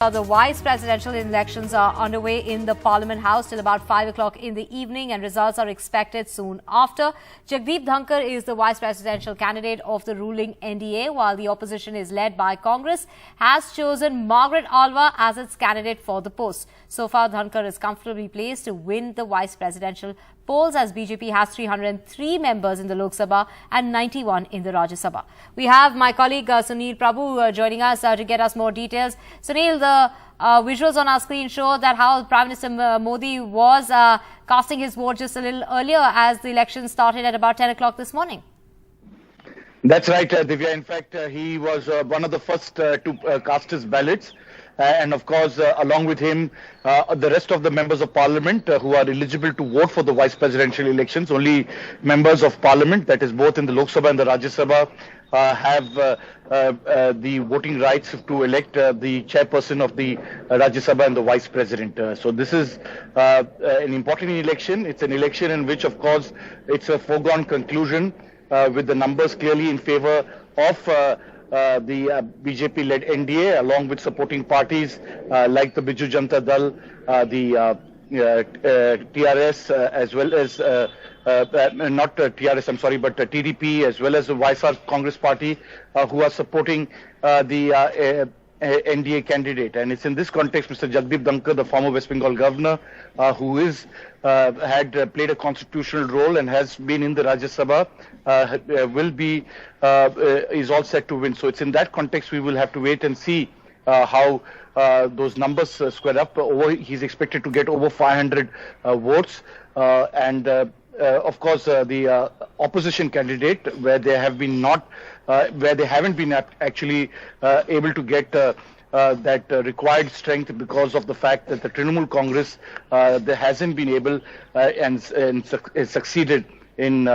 The vice presidential elections are underway in the Parliament House till about 5 o'clock in the evening, and results are expected soon after. Jagdeep Dhankhar is the vice presidential candidate of the ruling NDA, while the opposition is led by Congress, has chosen Margaret as its candidate for the post. So far, Dhankhar is comfortably placed to win the vice presidential polls, as BJP has 303 members in the Lok Sabha and 91 in the Rajya Sabha. We have my colleague Sunil Prabhu joining us to get us more details. Sunil, the visuals on our screen show that how Prime Minister Modi was casting his vote just a little earlier as the election started at about 10 o'clock this morning. That's right, Divya. In fact, he was one of the first to cast his ballots. And of course, along with him, the rest of the members of parliament who are eligible to vote for the vice presidential elections. Only members of parliament, that is both in the Lok Sabha and the Rajya Sabha, have the voting rights to elect the chairperson of the Rajya Sabha and the vice president. So this is an important election. It's an election in which, of course, it's a foregone conclusion with the numbers clearly in favor of the BJP-led NDA, along with supporting parties like the Biju Janata Dal, the TRS, as well as not TRS, I'm sorry, but TDP, as well as the YSR Congress Party, who are supporting the NDA candidate. And it's in this context, Mr. Jagdeep Dhankhar, the former West Bengal governor, who had played a constitutional role and has been in the Rajya Sabha, is all set to win. So it's in that context we will have to wait and see how those numbers square up. He's expected to get over 500 votes, and of course the opposition candidate, where they haven't been actually able to get that required strength because of the fact that the Trinamool Congress there hasn't been able and succeeded in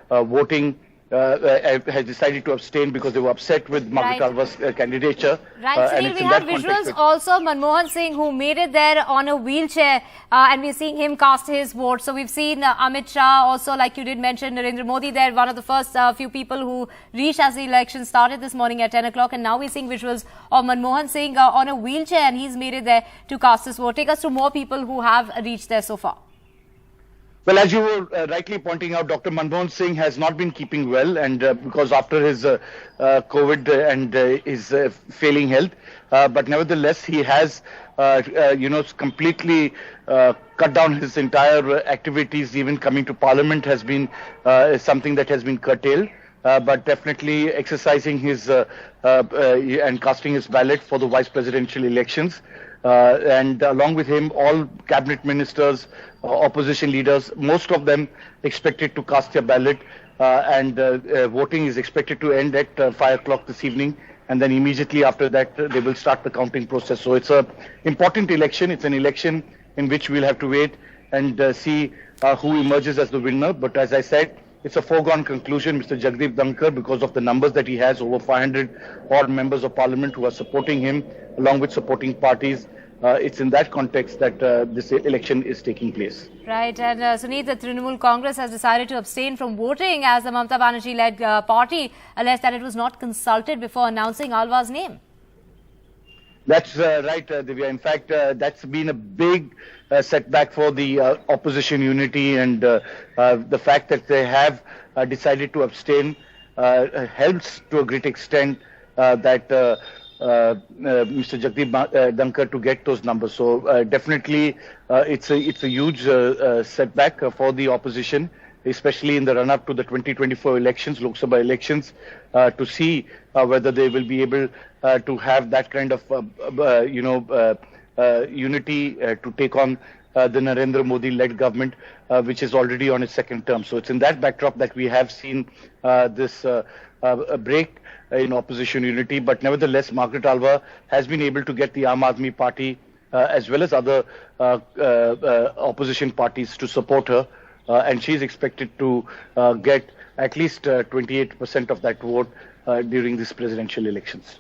voting. Has decided to abstain because they were upset with Margaret Alva's candidature. Right, Sunil, we have visuals also Manmohan Singh, who made it there on a wheelchair, and we're seeing him cast his vote. So we've seen Amit Shah, also, like you did mention, Narendra Modi there, one of the first few people who reached as the election started this morning at 10 o'clock. And now we're seeing visuals of Manmohan Singh on a wheelchair, and he's made it there to cast his vote. Take us to more people who have reached there so far. Well, as you were rightly pointing out, Dr. Manmohan Singh has not been keeping well, and because after his COVID and his failing health, but nevertheless he has, completely cut down his entire activities. Even coming to Parliament has been something that has been curtailed. But definitely exercising his and casting his ballot for the vice presidential elections. And along with him, all cabinet ministers, opposition leaders, most of them expected to cast their ballot, and voting is expected to end at 5 o'clock this evening, and then immediately after that they will start the counting process. So it's an important election. It's an election in which we'll have to wait and see who emerges as the winner. But as I said, it's a foregone conclusion, Mr. Jagdeep Dhankhar, because of the numbers that he has, over 500 odd members of parliament who are supporting him, along with supporting parties. It's in that context that this election is taking place. Right, and Sunil, the Trinamool Congress has decided to abstain from voting as the Mamata Banerjee-led party alleged that it was not consulted before announcing Alva's name. That's right, Divya. In fact, that's been a big setback for the opposition unity, and the fact that they have decided to abstain helps to a great extent that Mr. Jagdeep Dhankhar to get those numbers. So definitely it's a huge setback for the opposition, especially in the run-up to the 2024 elections, Lok Sabha elections, to see whether they will be able to have that kind of, unity to take on the Narendra Modi-led government, which is already on its second term. So it's in that backdrop that we have seen this break in opposition unity. But nevertheless, Margaret Alva has been able to get the Aam Aadmi Party as well as other opposition parties to support her. And she is expected to get at least 28% of that vote during these presidential elections.